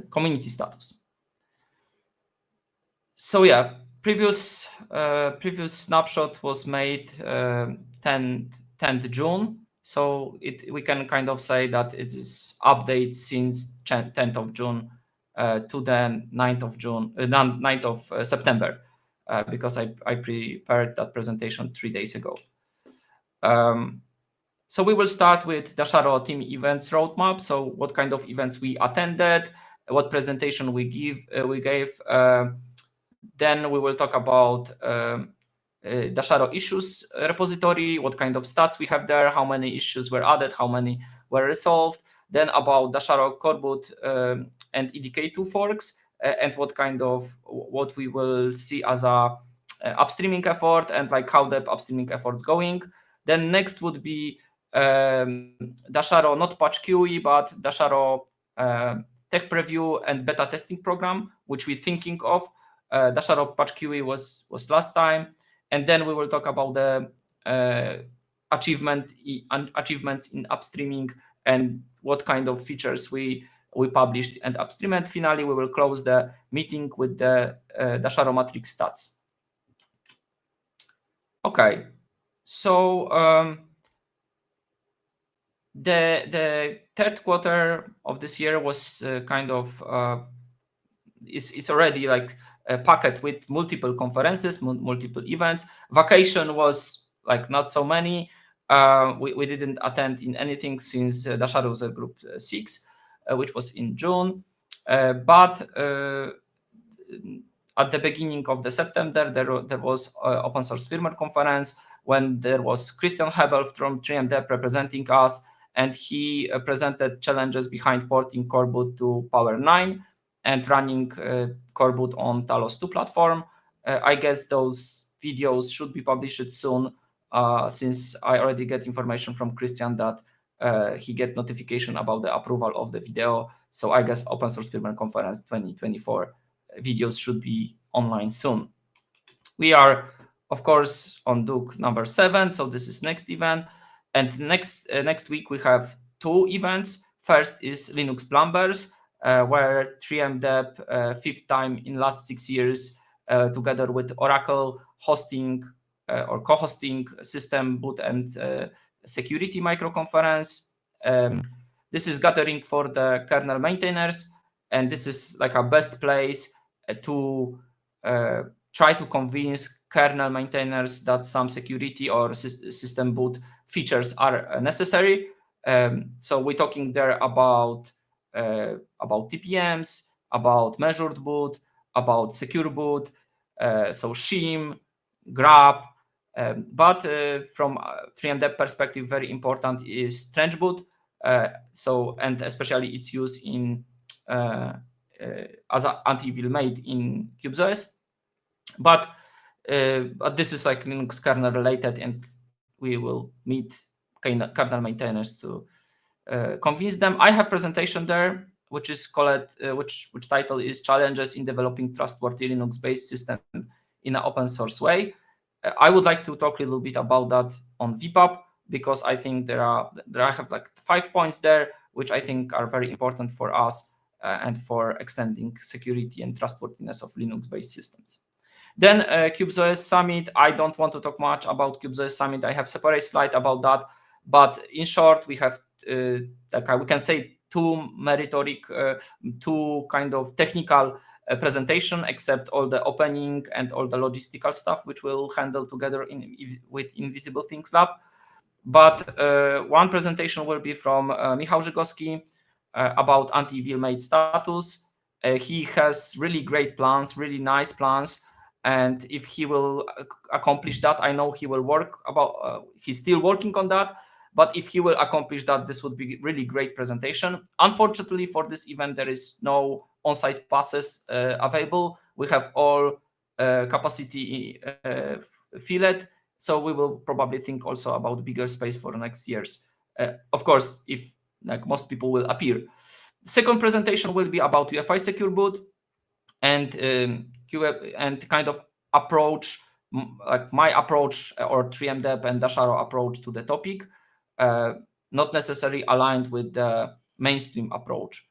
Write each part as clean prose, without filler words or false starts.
community status. So yeah, previous snapshot was made 10th June. So we can kind of say that it is update since 10th of June to the 9th of June, 9th of September, because I prepared that presentation 3 days ago. So we will start with Dasharo team events roadmap. So what kind of events we attended, what presentation we gave. Then we will talk about Dasharo issues repository, what kind of stats we have there, how many issues were added, how many were resolved. Then about Dasharo Coreboot and EDK2 forks, and what we will see as a upstreaming effort, and like how the upstreaming effort's going. Then next would be Dasharo, not patch QE, but Dasharo tech preview and beta testing program, which we're thinking of. Dasharo patch QE was last time, and then we will talk about the achievements in upstreaming and what kind of features we published and upstream. And finally, we will close the meeting with the Dasharo matrix stats. Okay, so the third quarter of this year was kind of is already like packed with multiple conferences, multiple events. Vacation was like not so many. We didn't attend in anything since Dasharo User Group 6, which was in June. But at the beginning of the September, there was open source firmware conference when there was Christian Hebel from 3MDEP representing us, and he presented challenges behind porting Coreboot to Power 9 and running Coreboot on Talos 2 platform. I guess those videos should be published soon, since I already get information from Christian that he get notification about the approval of the video. So I guess Open Source Firmware Conference 2024 videos should be online soon. We are, of course, on Duke number 7, so this is next event. And next week we have 2 events. First is Linux Plumbers, where 3MDEP, 5th time in last 6 years, together with Oracle, hosting or co-hosting system boot and security micro conference. This is gathering for the kernel maintainers, and this is like a best place to try to convince kernel maintainers that some security or system boot features are necessary. So we're talking there about TPMs, about measured boot, about secure boot, so shim, grab. But from 3MDEP perspective, very important is trench boot. And especially its use in as an anti-evil made in CubesOS. But this is like Linux kernel related, and we will meet kernel maintainers to convince them. I have presentation there, which is called which title is Challenges in Developing Trustworthy Linux-Based System in an Open Source Way. I would like to talk a little bit about that on VPAP, because I think I have like 5 points there, which I think are very important for us and for extending security and trustworthiness of Linux-based systems. Then CubesOS Summit. I don't want to talk much about CubesOS Summit. I have separate slide about that. But in short, we have we can say 2 meritoric, 2 kind of technical presentation, except all the opening and all the logistical stuff, which we'll handle together with Invisible Things Lab. But one presentation will be from Michał Żygowski about anti-evil made status. He has really great plans, really nice plans. And if he will accomplish that, I know he will work he's still working on that. But if he will accomplish that, this would be really great presentation. Unfortunately, for this event, there is no on-site passes available. We have all capacity filled. So we will probably think also about bigger space for the next years. Of course, if like most people will appear. Second presentation will be about UEFI secure boot and kind of approach, like my approach or 3MDEP and Dasharo approach to the topic, not necessarily aligned with the mainstream approach.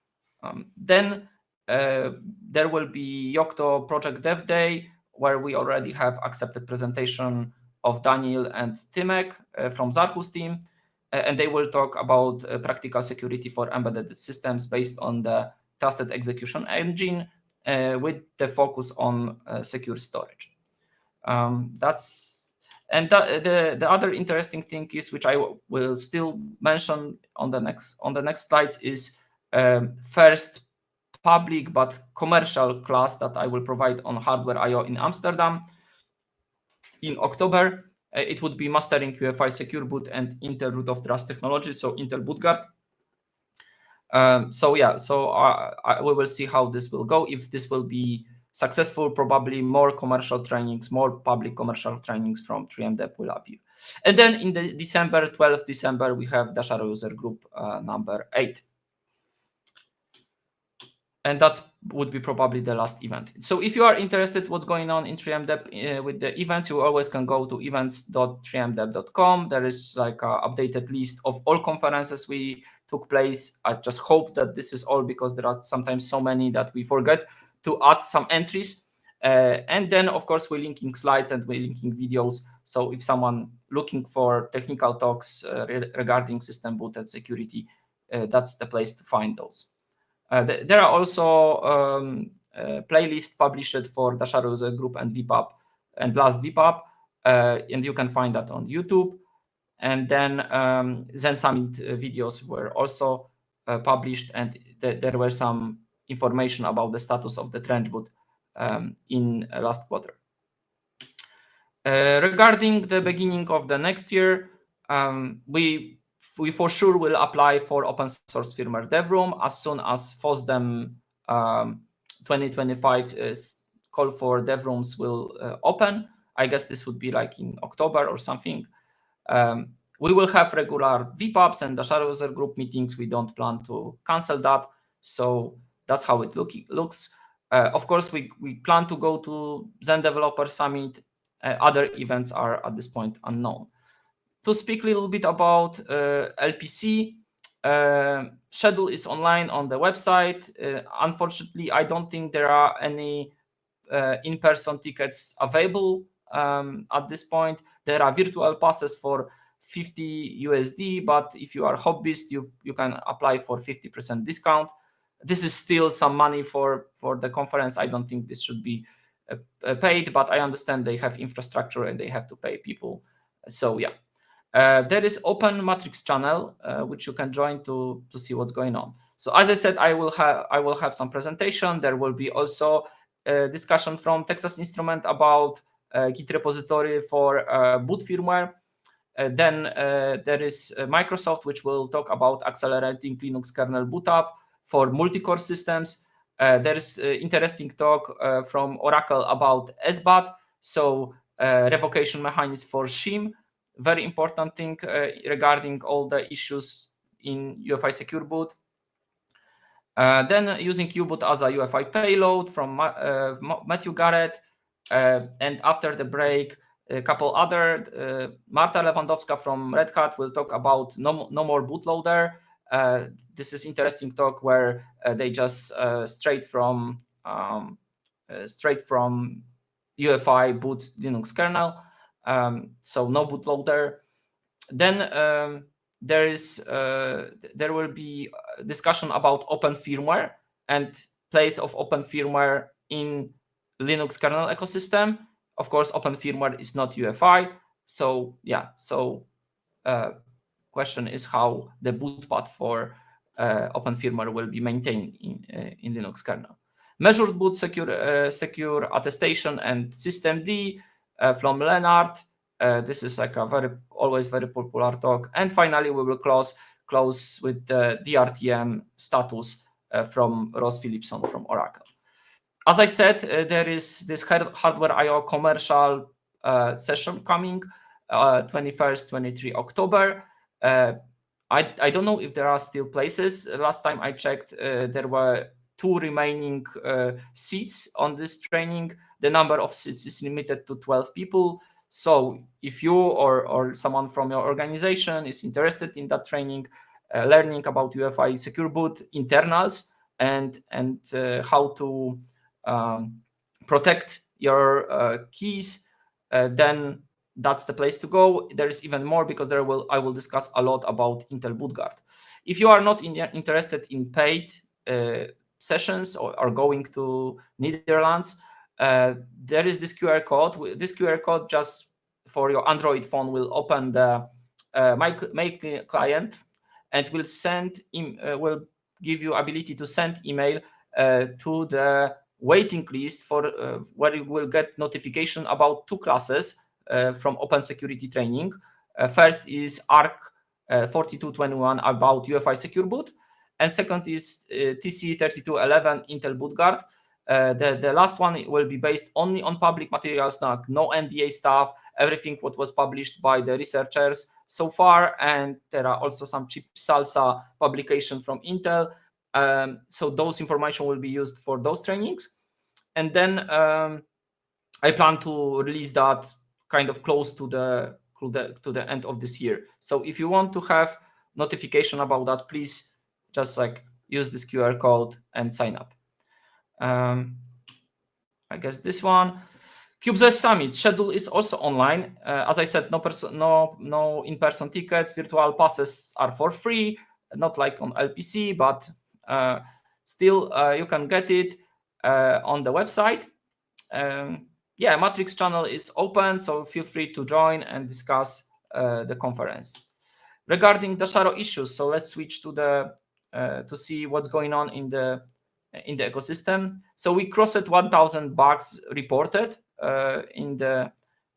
Then there will be Yocto Project Dev Day, where we already have accepted presentation of Daniel and Timek from Zarhus team, and they will talk about practical security for embedded systems based on the trusted execution engine with the focus on secure storage. The other interesting thing is, which I will still mention on the next slides, is first public but commercial class that I will provide on Hardware I/O in Amsterdam in October. It would be mastering UEFI Secure Boot and Intel Root of Trust technology, so Intel BootGuard. We will see how this will go. If this will be successful, probably more commercial trainings, more public commercial trainings from 3MDEP will appear. And then in the 12th December, we have Dasharo user group number 8. And that would be probably the last event. So if you are interested what's going on in 3MDEP with the events, you always can go to events.3mdep.com. There is like an updated list of all conferences we took place. I just hope that this is all, because there are sometimes so many that we forget to add some entries. And then, of course, we're linking slides and we're linking videos. So if someone looking for technical talks regarding system boot and security, that's the place to find those. There are also playlists published for Dasharo user group and VPAP and last VPAP, and you can find that on YouTube. And then Zen Summit videos were also published, and there were some information about the status of the trench boot in last quarter. Regarding the beginning of the next year, we for sure will apply for open source firmware dev room as soon as FOSDEM 2025 call for dev rooms will open. I guess this would be like in October or something. We will have regular VPAPs and Dasharo user group meetings. We don't plan to cancel that. So that's how it looks. Of course, we plan to go to Zen Developer Summit. Other events are at this point unknown. To speak a little bit about LPC, schedule is online on the website. Unfortunately, I don't think there are any in-person tickets available at this point. There are virtual passes for 50 USD, but if you are hobbyist, you can apply for 50% discount. This is still some money for the conference. I don't think this should be paid, but I understand they have infrastructure and they have to pay people. So yeah. There is open matrix channel which you can join to see what's going on. So as I said, I will have some presentation. There will be also a discussion from Texas Instrument about Git repository for boot firmware. Then there is Microsoft, which will talk about accelerating Linux kernel boot up for multi-core systems. There is interesting talk from Oracle about SBAT, so revocation mechanism for shim. Very important thing regarding all the issues in UEFI Secure Boot. Then using U-Boot as a UEFI payload from Matthew Garrett. And after the break, a couple other, Marta Lewandowska from Red Hat will talk about no more bootloader. This is interesting talk where they just straight from UEFI boot Linux kernel. So no bootloader. Then there will be a discussion about open firmware and place of open firmware in Linux kernel ecosystem. Of course, open firmware is not UEFI. So yeah, question is how the boot path for open firmware will be maintained in Linux kernel. Measured boot secure attestation and systemd from Leonard. This is like a always very popular talk. And finally, we will close with the DRTM status from Ross Philipson from Oracle. As I said, there is this Hardware I/O commercial session coming 21st, 23 October. I don't know if there are still places. Last time I checked, there were 2 remaining seats on this training. The number of seats is limited to 12 people. So if you or someone from your organization is interested in that training, learning about UEFI Secure Boot internals, and how to protect your keys, then that's the place to go. There is even more, because I will discuss a lot about Intel BootGuard. If you are not interested in paid sessions or are going to Netherlands, there is this QR code. This QR code just for your Android phone will open the my client, and will give you ability to send email to the waiting list for where you will get notification about 2 classes from Open Security Training. First is ARC 4221 about UEFI Secure Boot, and second is TC 3211 Intel BootGuard. The last one will be based only on public materials, no NDA stuff, everything what was published by the researchers so far, and there are also some cheap salsa publication from Intel. So those information will be used for those trainings. And then I plan to release that kind of close to the end of this year. So if you want to have notification about that, please just use this QR code and sign up. I guess this one. CubeSys Summit schedule is also online. As I said, no in-person tickets. Virtual passes are for free, not like on LPC, but still you can get it on the website. Matrix channel is open, so feel free to join and discuss the conference. Regarding Dasharo issues, so let's switch to see what's going on in the ecosystem. So we crossed 1,000 bugs reported in the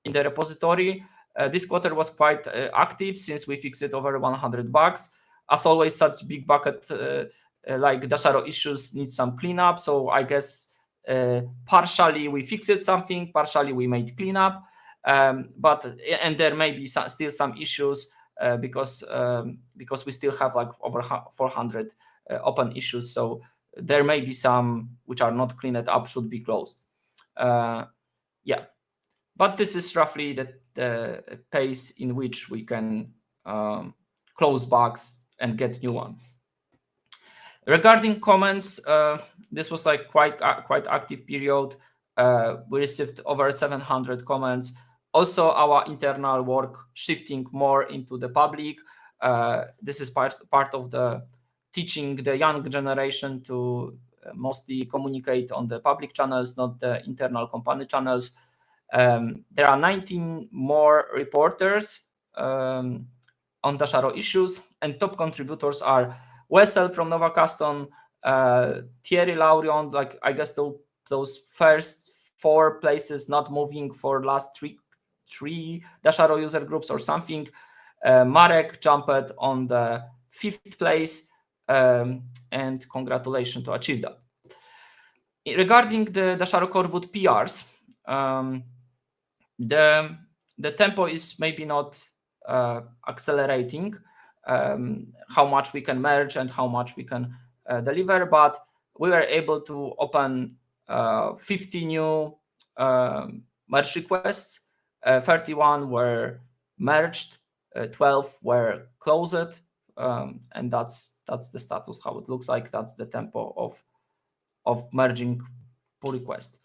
repository. This quarter was quite active since we fixed over 100 bugs. As always, such big bucket like Dasharo issues need some cleanup. So I guess partially we fixed something, partially we made cleanup, but there may be still some issues because we still have over 400 open issues. So there may be some which are not cleaned up, should be closed. But this is roughly the pace in which we can close bugs and get new one. Regarding comments, this was quite active period. We received over 700 comments. Also, our internal work shifting more into the public. This is part of the teaching the young generation to mostly communicate on the public channels, not the internal company channels. There are 19 more reporters on Dasharo issues, and top contributors are Wessel from Nova Custom, Thierry Laurion, I guess those first 4 places not moving for last three Dasharo user groups or something. Marek jumped on the 5th place, and congratulations to achieve that. Regarding the Dasharo Core Boot PRs, the tempo is maybe not accelerating how much we can merge and how much we can deliver, but we were able to open 50 new merge requests. 31 were merged, 12 were closed, and that's the status, how it looks like. That's the tempo of merging pull request.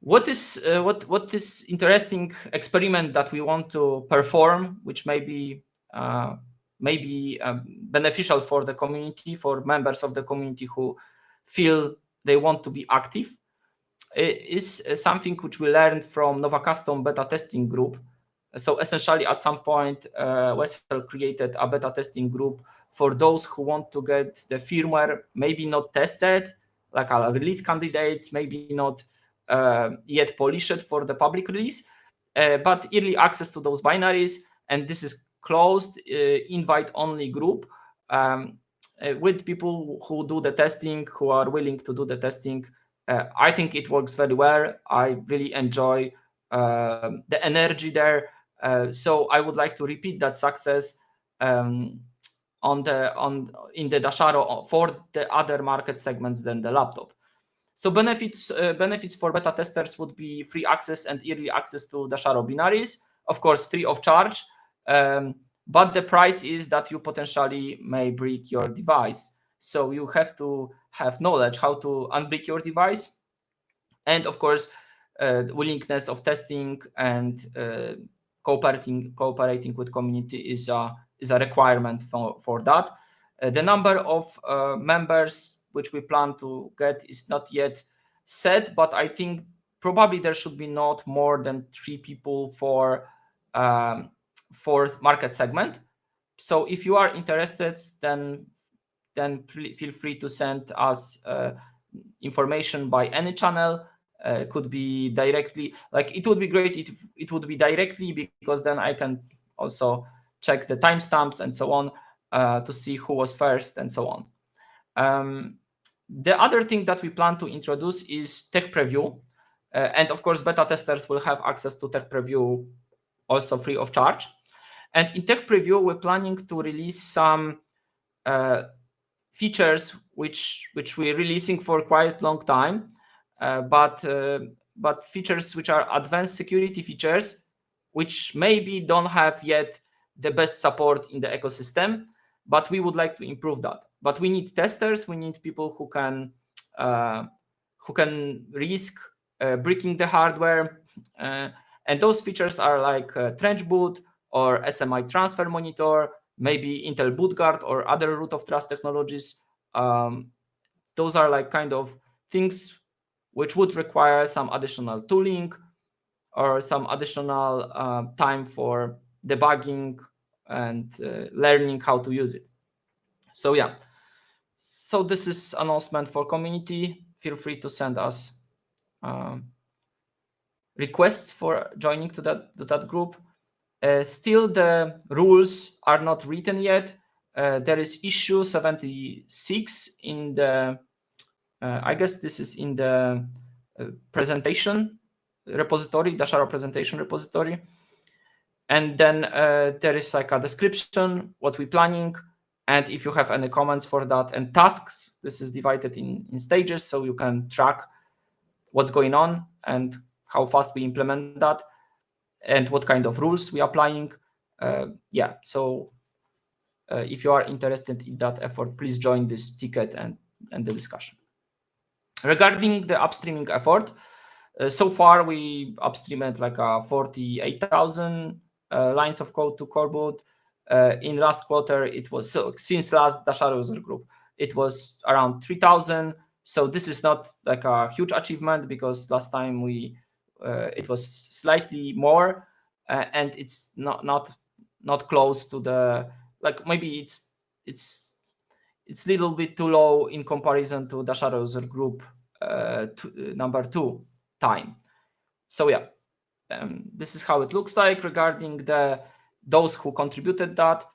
What is interesting experiment that we want to perform, which may be beneficial for the community, for members of the community who feel they want to be active, is something which we learned from Nova Custom beta testing group. So essentially, at some point, Wessel created a beta testing group for those who want to get the firmware maybe not tested, like our release candidates, maybe not yet polished for the public release, but early access to those binaries. And this is closed invite-only group with people who do the testing, who are willing to do the testing. I think it works very well. I really enjoy the energy there. So I would like to repeat that success in the Dasharo for the other market segments than the laptop. So benefits for beta testers would be free access and early access to Dasharo binaries, of course, free of charge. But the price is that you potentially may break your device. So you have to have knowledge how to unbrick your device, and of course, willingness of testing and cooperating with community is a requirement for that. The number of members which we plan to get is not yet set, but I think probably there should be not more than 3 people for market segment. So if you are interested, then feel free to send us information by any channel. Could be directly, like it would be great if it would be directly, because then I can also check the timestamps and so on, to see who was first and so on. The other thing that we plan to introduce is tech preview, and of course beta testers will have access to tech preview also free of charge. And in tech preview, we're planning to release some features which we're releasing for quite long time, but features which are advanced security features, which maybe don't have yet the best support in the ecosystem, but we would like to improve that. But we need testers, we need people who can risk breaking the hardware, and those features are like trench boot or SMI transfer monitor, maybe Intel boot guard or other root of trust technologies. Those are like kind of things which would require some additional tooling or some additional time for debugging and learning how to use it. So yeah, so this is announcement for community. Feel free to send us requests for joining to that group. Still, the rules are not written yet. There is issue 76 in the, I guess this is in the presentation repository, Dasharo presentation repository. And then there is like a description, what we're planning. And if you have any comments for that, and tasks, this is divided in stages, so you can track what's going on and how fast we implement that, and what kind of rules we are applying. Yeah, so if you are interested in that effort, please join this ticket and the discussion. Regarding the upstreaming effort, so far we upstreamed like 48,000 lines of code to Coreboot. In last quarter, it was, so since last Dasharo user group, it was around 3,000. So this is not like a huge achievement, because last time it was slightly more, and it's not close to the, like, maybe it's little bit too low in comparison to Dasharo user group number 2 time. So yeah, this is how it looks like regarding those who contributed that.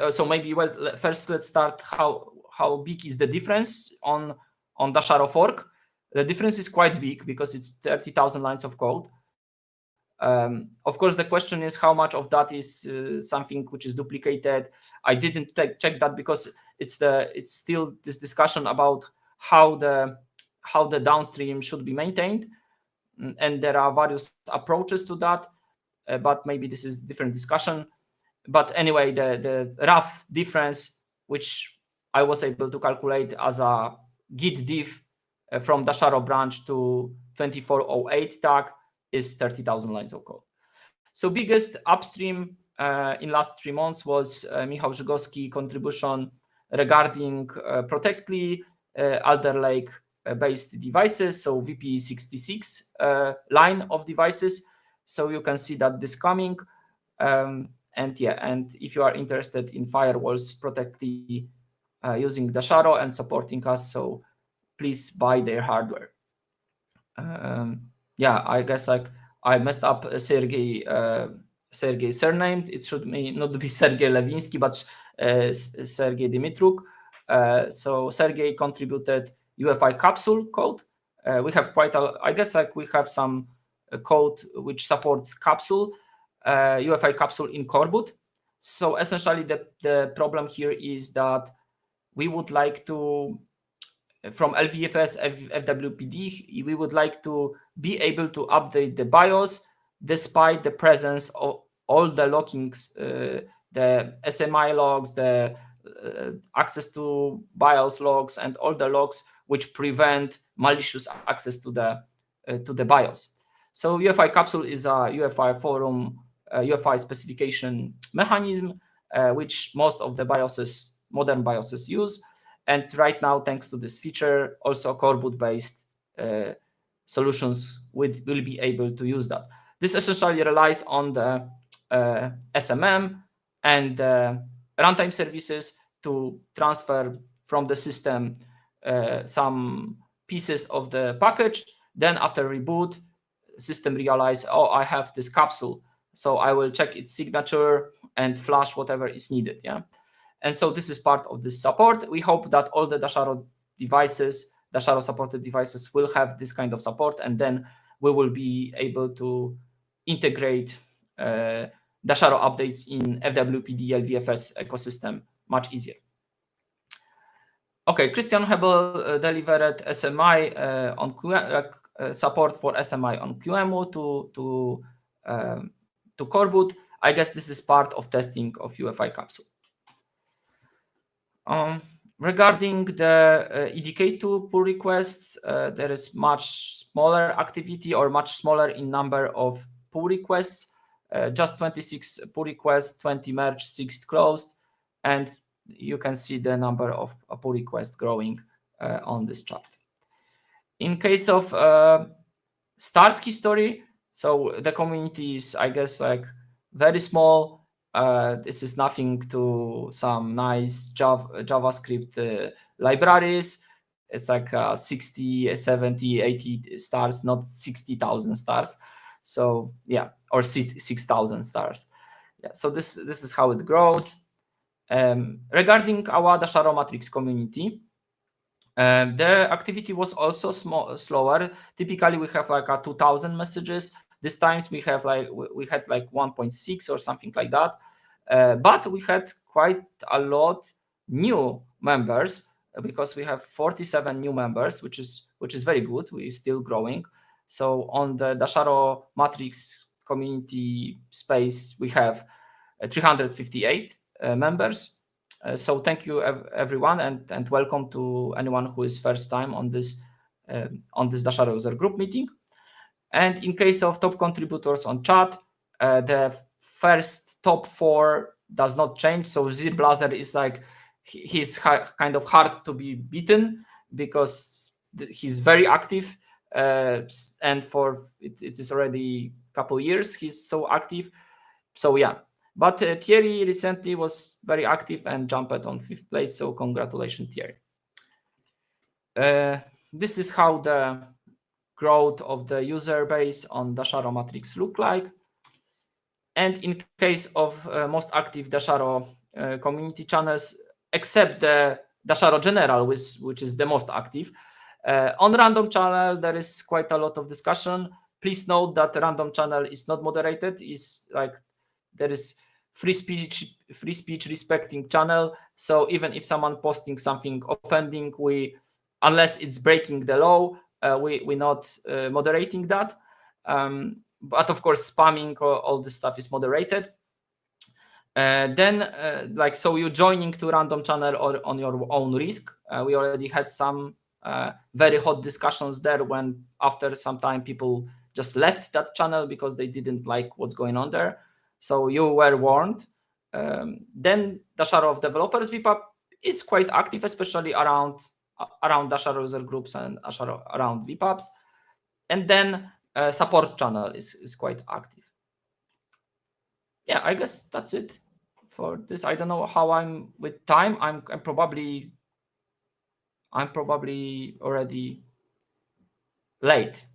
So maybe, well, first let's start how big is the difference on Dasharo fork. The difference is quite big, because it's 30,000 lines of code. Of course, the question is how much of that is something which is duplicated. I didn't check that, because it's still this discussion about how the downstream should be maintained, and there are various approaches to that, but maybe this is different discussion. But anyway, the rough difference, which I was able to calculate as a git diff from Dasharo branch to 2408 tag, is 30,000 lines of code. So biggest upstream in last 3 months was Michał Żygowski contribution regarding Protectly Alder Lake based devices, so VP66 line of devices. So you can see that this coming. And yeah, and if you are interested in firewalls, Protectly using Dasharo and supporting us, so please buy their hardware. Yeah, I guess like I messed up Sergey surname. It should not be Sergey Levinsky, but Sergey Dimitruk. So Sergey contributed UEFI capsule code. We have I guess like we have some code which supports capsule, UEFI capsule in Coreboot. So essentially the problem here is that we would like to, from LVFS FWPD, we would like to be able to update the BIOS despite the presence of all the loggings, the SMI logs, the access to BIOS logs and all the logs which prevent malicious access to the BIOS. So UEFI capsule is a UEFI forum, UEFI specification mechanism, which most of the BIOSes, modern BIOSes use. And right now, thanks to this feature, also core boot based solutions will be able to use that. This essentially relies on the SMM and runtime services to transfer from the system some pieces of the package. Then after reboot, system realize, oh, I have this capsule, so I will check its signature and flash whatever is needed. Yeah, and so this is part of this support. We hope that all the Dasharo devices, Dasharo supported devices, will have this kind of support, and then we will be able to integrate Dasharo updates in FWPD LVFS ecosystem much easier. Okay, Christian Hebel delivered SMI on support for SMI on QEMU to core boot. I guess this is part of testing of UEFI capsule. Regarding the EDK2 pull requests, there is much smaller activity or much smaller in number of pull requests. Just 26 pull requests, 20 merged, 6 closed, and you can see the number of pull requests growing on this chart. In case of stars history, so the community is, I guess, like very small. This is nothing to some nice JavaScript libraries. It's like 60, 70, 80 stars, not 60,000 stars. So yeah, or 6,000 stars. Yeah, so this is how it grows. Regarding our Dasharo Matrix community, the activity was also slower. Typically, we have like 2,000 messages. This times we have like we had like 1.6 or something like that. But we had quite a lot new members because we have 47 new members, which is very good. We're still growing. So on the Dasharo Matrix community space, we have 358 members. So thank you everyone, and welcome to anyone who is first time on this Dasharo user group meeting. And in case of top contributors on chat, the first top 4 does not change. So Zirblazer is like, he's kind of hard to be beaten because he's very active, and for it is already a couple years he's so active. So yeah, but Thierry recently was very active and jumped on 5th place. So congratulations, Thierry. This is how the growth of the user base on Dasharo Matrix look like. And in case of most active Dasharo community channels, except the Dasharo General, which is the most active, on random channel there is quite a lot of discussion. Please note that the random channel is not moderated. Is like there is free speech respecting channel. So even if someone posting something offending, unless it's breaking the law, we're not moderating that. But of course, spamming all this stuff is moderated. Then, so you joining to random channel or on your own risk. We already had some very hot discussions there when after some time people just left that channel because they didn't like what's going on there. So you were warned. Then Dasharo Developers VPAP is quite active, especially around Dasharo user groups and around VPAPs. And then support channel is quite active. Yeah, I guess that's it for this. I don't know how I'm with time. I'm probably already late.